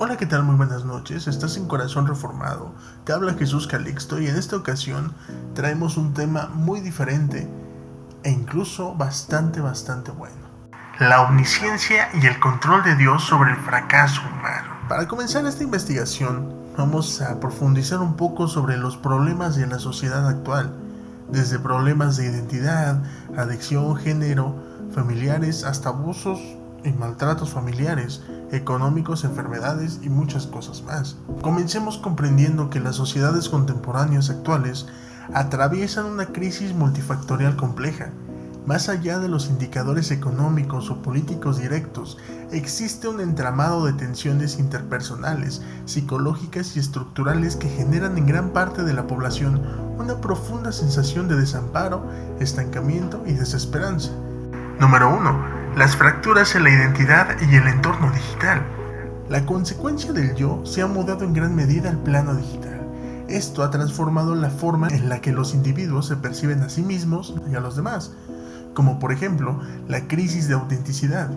Hola, ¿qué tal? Muy buenas noches. Estás en Corazón Reformado. Te habla Jesús Calixto y en esta ocasión traemos un tema muy diferente e incluso bastante bueno. La omnisciencia y el control de Dios sobre el fracaso humano. Para comenzar esta investigación, vamos a profundizar un poco sobre los problemas de la sociedad actual, desde problemas de identidad, adicción, género, familiares, hasta abusos y maltratos familiares, económicos, enfermedades y muchas cosas más. Comencemos comprendiendo que las sociedades contemporáneas actuales atraviesan una crisis multifactorial compleja. Más allá de los indicadores económicos o políticos directos, existe un entramado de tensiones interpersonales, psicológicas y estructurales que generan en gran parte de la población una profunda sensación de desamparo, estancamiento y desesperanza. Número 1. Las fracturas en la identidad y el entorno digital. La consecuencia del yo se ha mudado en gran medida al plano digital. Esto ha transformado la forma en la que los individuos se perciben a sí mismos y a los demás, como por ejemplo la crisis de autenticidad.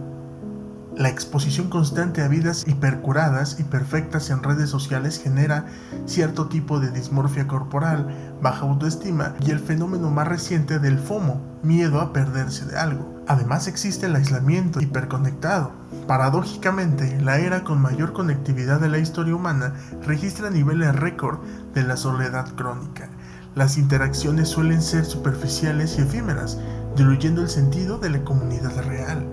La exposición constante a vidas hipercuradas y perfectas en redes sociales genera cierto tipo de dismorfia corporal, baja autoestima y el fenómeno más reciente del FOMO, miedo a perderse de algo. Además existe el aislamiento hiperconectado. Paradójicamente, la era con mayor conectividad de la historia humana registra niveles récord de la soledad crónica. Las interacciones suelen ser superficiales y efímeras, diluyendo el sentido de la comunidad real.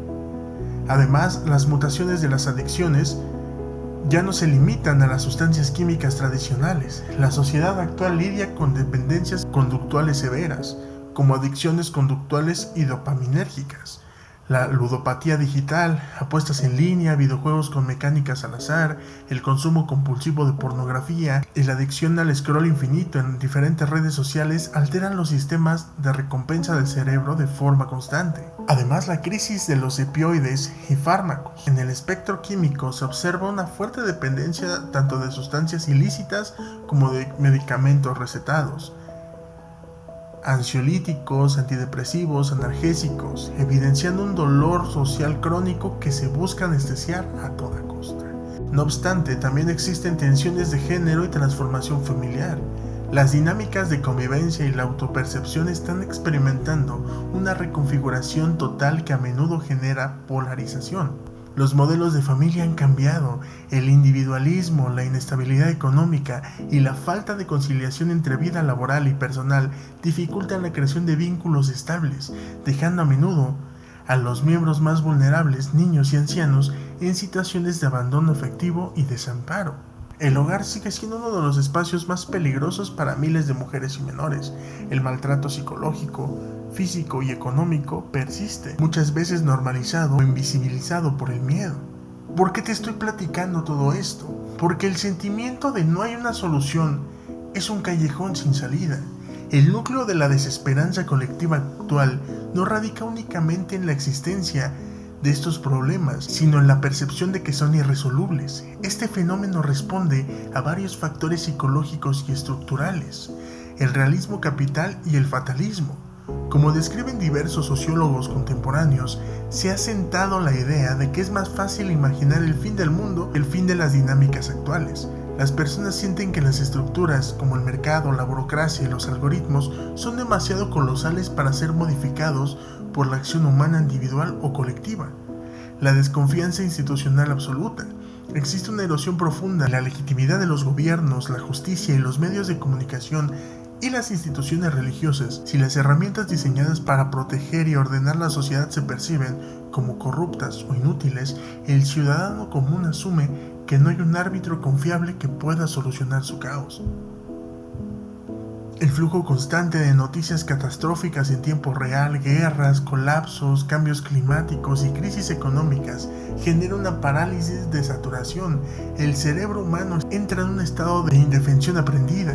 Además, las mutaciones de las adicciones ya no se limitan a las sustancias químicas tradicionales. La sociedad actual lidia con dependencias conductuales severas, como adicciones conductuales y dopaminérgicas, la ludopatía digital, apuestas en línea, videojuegos con mecánicas al azar, el consumo compulsivo de pornografía y la adicción al scroll infinito en diferentes redes sociales alteran los sistemas de recompensa del cerebro de forma constante. Además, la crisis de los opioides y fármacos. En el espectro químico se observa una fuerte dependencia tanto de sustancias ilícitas como de medicamentos recetados, ansiolíticos, antidepresivos, analgésicos, evidenciando un dolor social crónico que se busca anestesiar a toda costa. No obstante, también existen tensiones de género y transformación familiar. Las dinámicas de convivencia y la autopercepción están experimentando una reconfiguración total que a menudo genera polarización. Los modelos de familia han cambiado, el individualismo, la inestabilidad económica y la falta de conciliación entre vida laboral y personal dificultan la creación de vínculos estables, dejando a menudo a los miembros más vulnerables, niños y ancianos, en situaciones de abandono afectivo y desamparo. El hogar sigue siendo uno de los espacios más peligrosos para miles de mujeres y menores. El maltrato psicológico, físico y económico persiste, muchas veces normalizado o invisibilizado por el miedo. ¿Por qué te estoy platicando todo esto? Porque el sentimiento de no hay una solución es un callejón sin salida. El núcleo de la desesperanza colectiva actual no radica únicamente en la existencia de estos problemas, sino en la percepción de que son irresolubles. Este fenómeno responde a varios factores psicológicos y estructurales: el realismo capital y el fatalismo. Como describen diversos sociólogos contemporáneos, se ha sentado la idea de que es más fácil imaginar el fin del mundo que el fin de las dinámicas actuales. Las personas sienten que las estructuras, como el mercado, la burocracia y los algoritmos, son demasiado colosales para ser modificados por la acción humana individual o colectiva. La desconfianza institucional absoluta. Existe una erosión profunda en la legitimidad de los gobiernos, la justicia y los medios de comunicación y las instituciones religiosas. Si las herramientas diseñadas para proteger y ordenar la sociedad se perciben como corruptas o inútiles, el ciudadano común asume que no hay un árbitro confiable que pueda solucionar su caos. El flujo constante de noticias catastróficas en tiempo real, guerras, colapsos, cambios climáticos y crisis económicas genera una parálisis de saturación. El cerebro humano entra en un estado de indefensión aprendida.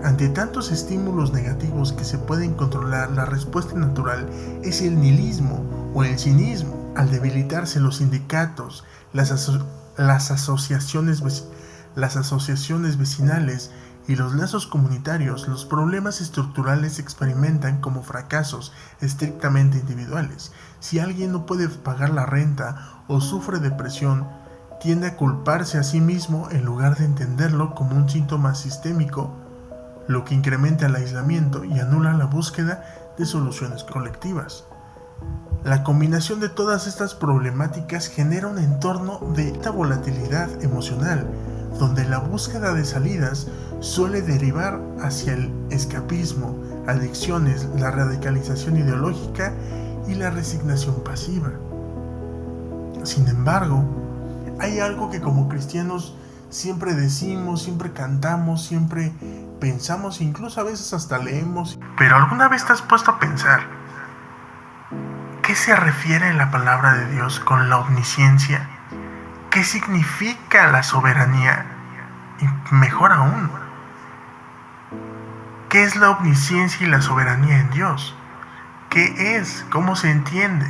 Ante tantos estímulos negativos que se pueden controlar, la respuesta natural es el nihilismo o el cinismo. Al debilitarse los sindicatos, las asociaciones vecinales y los lazos comunitarios, los problemas estructurales se experimentan como fracasos estrictamente individuales. Si alguien no puede pagar la renta o sufre depresión, tiende a culparse a sí mismo en lugar de entenderlo como un síntoma sistémico, lo que incrementa el aislamiento y anula la búsqueda de soluciones colectivas. La combinación de todas estas problemáticas genera un entorno de alta volatilidad emocional, donde la búsqueda de salidas suele derivar hacia el escapismo, adicciones, la radicalización ideológica y la resignación pasiva. Sin embargo, hay algo que como cristianos siempre decimos, siempre cantamos, siempre pensamos, incluso a veces hasta leemos. Pero ¿alguna vez te has puesto a pensar qué se refiere en la palabra de Dios con la omnisciencia? ¿Qué significa la soberanía? Y mejor aún, ¿qué es la omnisciencia y la soberanía en Dios? ¿Qué es? ¿Cómo se entiende?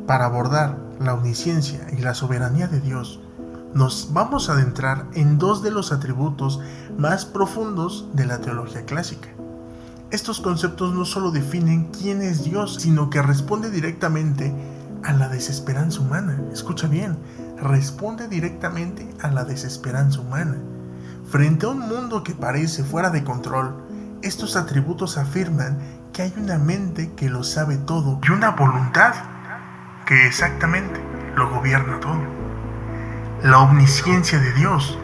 Para abordar la omnisciencia y la soberanía de Dios, nos vamos a adentrar en dos de los atributos más profundos de la teología clásica. Estos conceptos no solo definen quién es Dios, sino que responde directamente a la desesperanza humana. Escucha bien, responde directamente a la desesperanza humana. Frente a un mundo que parece fuera de control, estos atributos afirman que hay una mente que lo sabe todo y una voluntad que exactamente lo gobierna todo. La omnisciencia de Dios.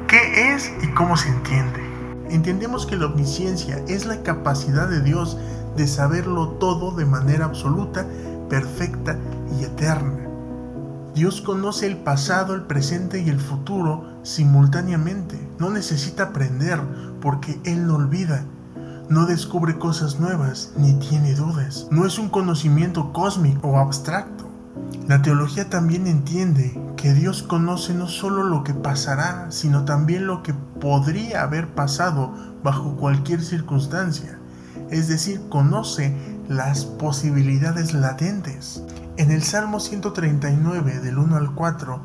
¿Qué es y cómo se entiende? Entendemos que la omnisciencia es la capacidad de Dios de saberlo todo de manera absoluta, perfecta y eterna. Dios conoce el pasado, el presente y el futuro simultáneamente. No necesita aprender porque Él no olvida. No descubre cosas nuevas ni tiene dudas. No es un conocimiento cósmico o abstracto. La teología también entiende que Dios conoce no solo lo que pasará, sino también lo que podría haber pasado bajo cualquier circunstancia. Es decir, conoce las posibilidades latentes. En el Salmo 139, del 1 al 4,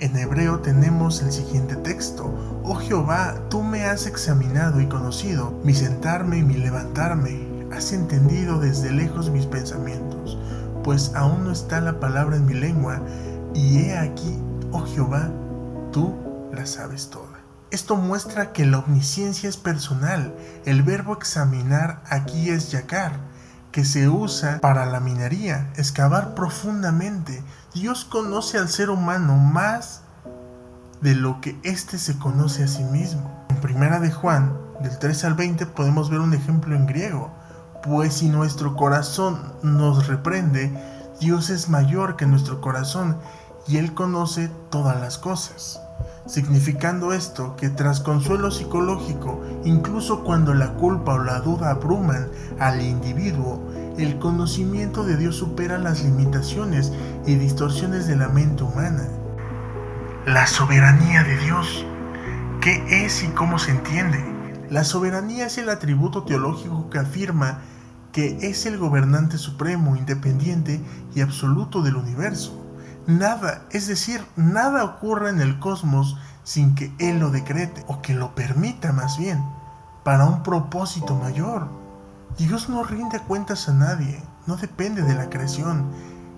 en hebreo tenemos el siguiente texto: Oh Jehová, tú me has examinado y conocido mi sentarme y mi levantarme. Has entendido desde lejos mis pensamientos, pues aún no está la palabra en mi lengua, y he aquí, oh Jehová, tú la sabes toda. Esto muestra que la omnisciencia es personal. El verbo examinar aquí es yakar, que se usa para la minería, excavar profundamente. Dios conoce al ser humano más de lo que éste se conoce a sí mismo. En Primera de Juan, del 3 al 20, podemos ver un ejemplo en griego. Pues si nuestro corazón nos reprende, Dios es mayor que nuestro corazón y Él conoce todas las cosas. Significando esto que tras consuelo psicológico, incluso cuando la culpa o la duda abruman al individuo, el conocimiento de Dios supera las limitaciones y distorsiones de la mente humana. La soberanía de Dios. ¿Qué es y cómo se entiende? La soberanía es el atributo teológico que afirma que es el gobernante supremo, independiente y absoluto del universo. Nada, es decir, nada ocurre en el cosmos sin que Él lo decrete, o que lo permita más bien, para un propósito mayor. Dios no rinde cuentas a nadie, no depende de la creación,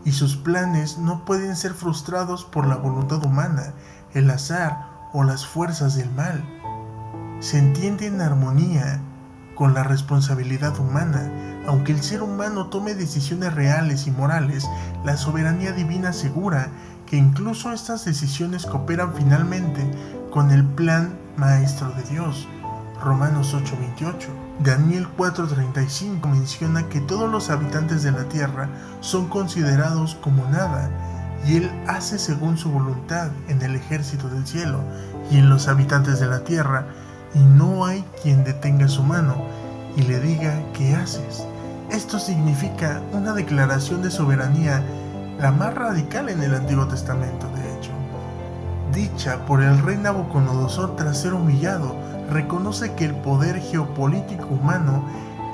y sus planes no pueden ser frustrados por la voluntad humana, el azar o las fuerzas del mal. Se entiende en armonía con la responsabilidad humana. Aunque el ser humano tome decisiones reales y morales, la soberanía divina asegura que incluso estas decisiones cooperan finalmente con el plan maestro de Dios. Romanos 8:28. Daniel 4:35 menciona que todos los habitantes de la tierra son considerados como nada, y Él hace según su voluntad en el ejército del cielo y en los habitantes de la tierra, y no hay quien detenga su mano y le diga ¿qué haces? Esto significa una declaración de soberanía, la más radical en el Antiguo Testamento, de hecho. Dicha por el rey Nabucodonosor tras ser humillado, reconoce que el poder geopolítico humano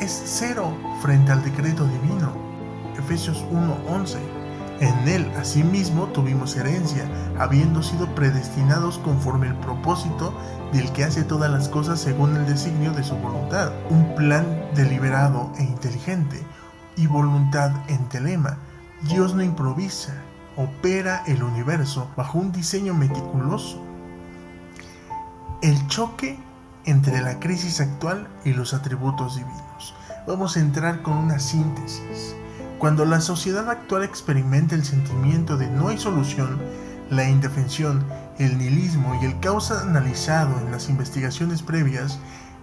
es cero frente al decreto divino. Efesios 1:11. En él, asimismo, tuvimos herencia, habiendo sido predestinados conforme el propósito del que hace todas las cosas según el designio de su voluntad. Un plan deliberado e inteligente, y voluntad en telema. Dios no improvisa, opera el universo bajo un diseño meticuloso. El choque entre la crisis actual y los atributos divinos. Vamos a entrar con una síntesis. Cuando la sociedad actual experimenta el sentimiento de no hay solución, la indefensión, el nihilismo y el caos analizado en las investigaciones previas,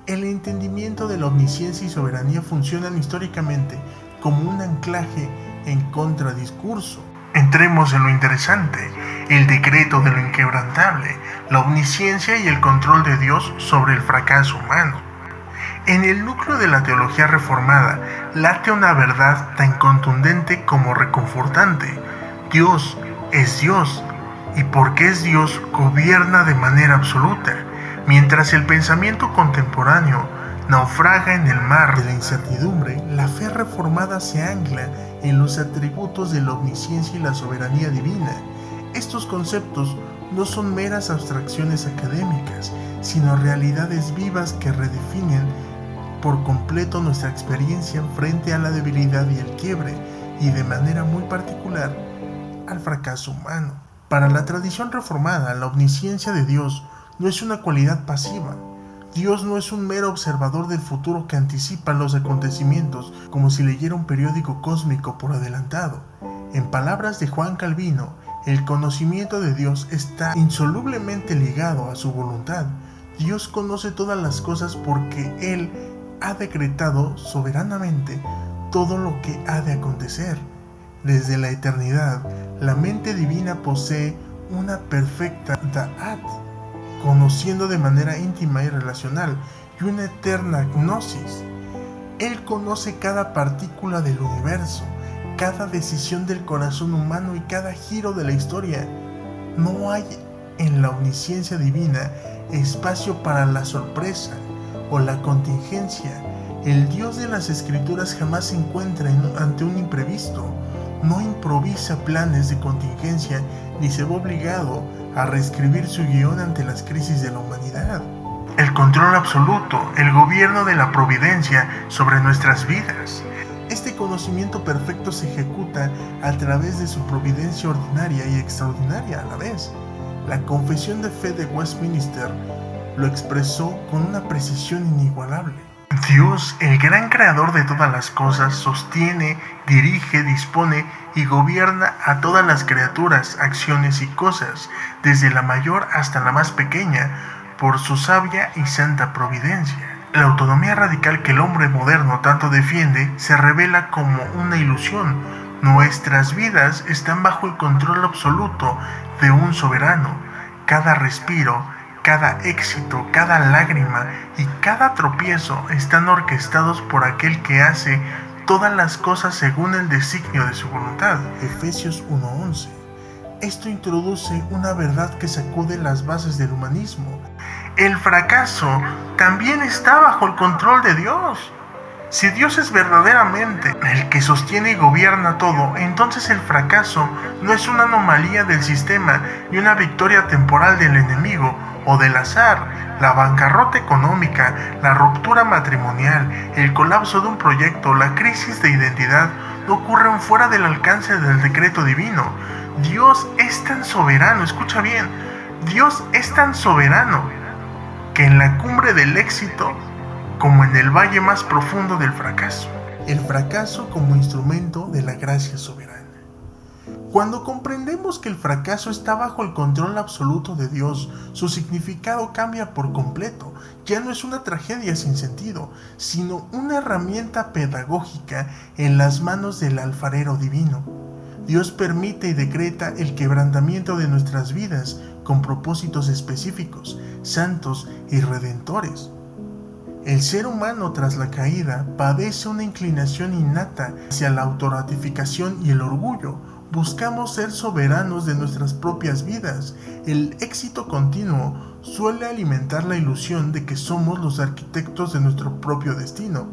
el entendimiento de la omnisciencia y soberanía funcionan históricamente como un anclaje en contradiscurso. Entremos en lo interesante, el decreto de lo inquebrantable, la omnisciencia y el control de Dios sobre el fracaso humano. En el núcleo de la teología reformada late una verdad tan contundente como reconfortante. Dios es Dios, y porque es Dios, gobierna de manera absoluta, mientras el pensamiento contemporáneo naufraga en el mar de la incertidumbre. La fe reformada se ancla en los atributos de la omnisciencia y la soberanía divina. Estos conceptos no son meras abstracciones académicas, sino realidades vivas que redefinen por completo nuestra experiencia frente a la debilidad y el quiebre, y de manera muy particular al fracaso humano. Para la tradición reformada, la omnisciencia de Dios no es una cualidad pasiva. Dios no es un mero observador del futuro que anticipa los acontecimientos como si leyera un periódico cósmico por adelantado. En palabras de Juan Calvino, el conocimiento de Dios está insolublemente ligado a su voluntad. Dios conoce todas las cosas porque Él ha decretado soberanamente todo lo que ha de acontecer. Desde la eternidad, la mente divina posee una perfecta da'at, conociendo de manera íntima y relacional, y una eterna gnosis. Él conoce cada partícula del universo, cada decisión del corazón humano y cada giro de la historia. No hay en la omnisciencia divina espacio para la sorpresa o la contingencia. El Dios de las Escrituras jamás se encuentra ante un imprevisto. No improvisa planes de contingencia ni se ve obligado a reescribir su guión ante las crisis de la humanidad. El control absoluto, el gobierno de la providencia sobre nuestras vidas. Este conocimiento perfecto se ejecuta a través de su providencia ordinaria y extraordinaria a la vez. La Confesión de Fe de Westminster lo expresó con una precisión inigualable. Dios, el gran creador de todas las cosas, sostiene, dirige, dispone y gobierna a todas las criaturas, acciones y cosas, desde la mayor hasta la más pequeña, por su sabia y santa providencia. La autonomía radical que el hombre moderno tanto defiende se revela como una ilusión. Nuestras vidas están bajo el control absoluto de un soberano. Cada respiro, cada éxito, cada lágrima y cada tropiezo están orquestados por aquel que hace todas las cosas según el designio de su voluntad. Efesios 1:11. Esto introduce una verdad que sacude las bases del humanismo. El fracaso también está bajo el control de Dios. Si Dios es verdaderamente el que sostiene y gobierna todo, entonces el fracaso no es una anomalía del sistema ni una victoria temporal del enemigo o del azar. La bancarrota económica, la ruptura matrimonial, el colapso de un proyecto, la crisis de identidad no ocurren fuera del alcance del decreto divino. Dios es tan soberano, escucha bien, Dios es tan soberano que en la cumbre del éxito como en el valle más profundo del fracaso. El fracaso como instrumento de la gracia soberana. Cuando comprendemos que el fracaso está bajo el control absoluto de Dios, su significado cambia por completo. Ya no es una tragedia sin sentido, sino una herramienta pedagógica en las manos del alfarero divino. Dios permite y decreta el quebrantamiento de nuestras vidas con propósitos específicos, santos y redentores. El ser humano tras la caída padece una inclinación innata hacia la autoratificación y el orgullo. Buscamos ser soberanos de nuestras propias vidas. El éxito continuo suele alimentar la ilusión de que somos los arquitectos de nuestro propio destino.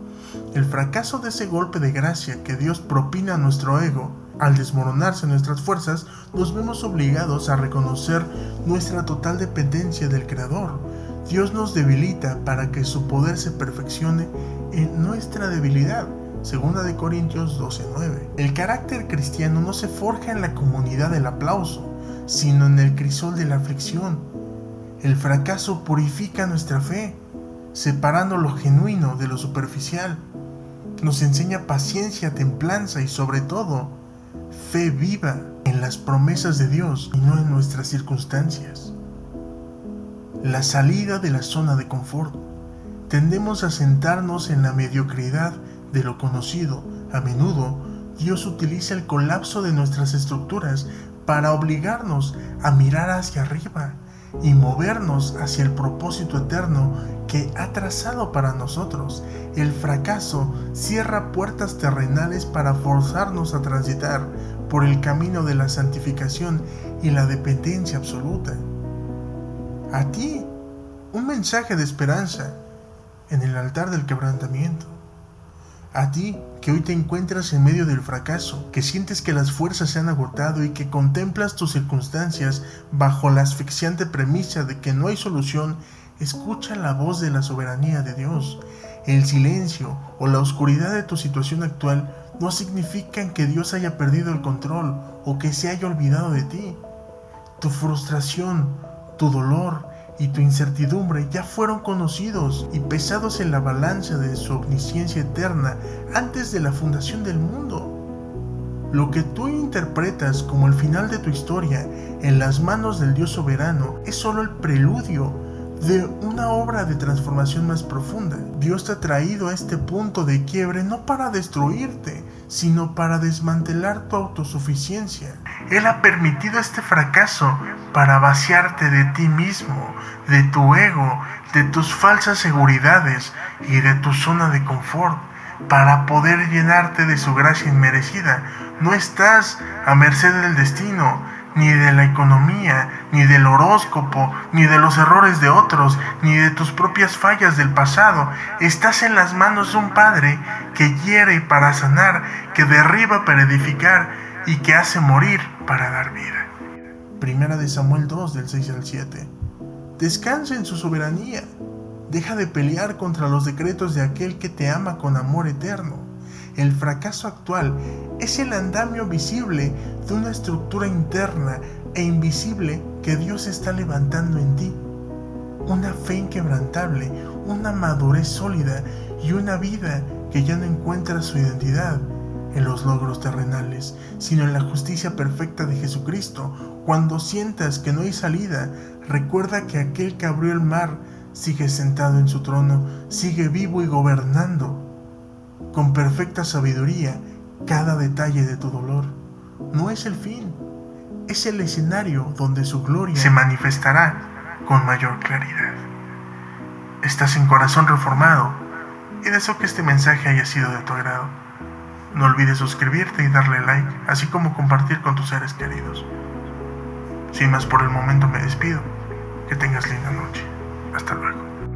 El fracaso de ese golpe de gracia que Dios propina a nuestro ego, al desmoronarse nuestras fuerzas, nos vemos obligados a reconocer nuestra total dependencia del Creador. Dios nos debilita para que su poder se perfeccione en nuestra debilidad. Segunda de Corintios 12:9. El carácter cristiano no se forja en la comunidad del aplauso, sino en el crisol de la aflicción. El fracaso purifica nuestra fe, separando lo genuino de lo superficial. Nos enseña paciencia, templanza y sobre todo, fe viva en las promesas de Dios y no en nuestras circunstancias. La salida de la zona de confort. Tendemos a sentarnos en la mediocridad de lo conocido. A menudo, Dios utiliza el colapso de nuestras estructuras para obligarnos a mirar hacia arriba y movernos hacia el propósito eterno que ha trazado para nosotros. El fracaso cierra puertas terrenales para forzarnos a transitar por el camino de la santificación y la dependencia absoluta. A ti, un mensaje de esperanza en el altar del quebrantamiento. A ti, que hoy te encuentras en medio del fracaso, que sientes que las fuerzas se han agotado y que contemplas tus circunstancias bajo la asfixiante premisa de que no hay solución, escucha la voz de la soberanía de Dios. El silencio o la oscuridad de tu situación actual no significan que Dios haya perdido el control o que se haya olvidado de ti. Tu frustración, tu dolor y tu incertidumbre ya fueron conocidos y pesados en la balanza de su omnisciencia eterna antes de la fundación del mundo. Lo que tú interpretas como el final de tu historia en las manos del Dios soberano es solo el preludio de una obra de transformación más profunda. Dios te ha traído a este punto de quiebre no para destruirte, sino para desmantelar tu autosuficiencia. Él ha permitido este fracaso para vaciarte de ti mismo, de tu ego, de tus falsas seguridades y de tu zona de confort, para poder llenarte de su gracia inmerecida. No estás a merced del destino, ni de la economía, ni del horóscopo, ni de los errores de otros, ni de tus propias fallas del pasado. Estás en las manos de un Padre que hiere para sanar, que derriba para edificar y que hace morir para dar vida. Primera de Samuel 2, del 6 al 7. Descansa en su soberanía. Deja de pelear contra los decretos de aquel que te ama con amor eterno. El fracaso actual es el andamio visible de una estructura interna e invisible que Dios está levantando en ti. Una fe inquebrantable, una madurez sólida y una vida que ya no encuentra su identidad en los logros terrenales, sino en la justicia perfecta de Jesucristo. Cuando sientas que no hay salida, recuerda que aquel que abrió el mar sigue sentado en su trono, sigue vivo y gobernando con perfecta sabiduría cada detalle de tu dolor. No es el fin, es el escenario donde su gloria se manifestará con mayor claridad. Estás en corazón reformado y deseo que este mensaje haya sido de tu agrado. No olvides suscribirte y darle like, así como compartir con tus seres queridos. Sin más por el momento me despido. Que tengas linda noche. Hasta luego.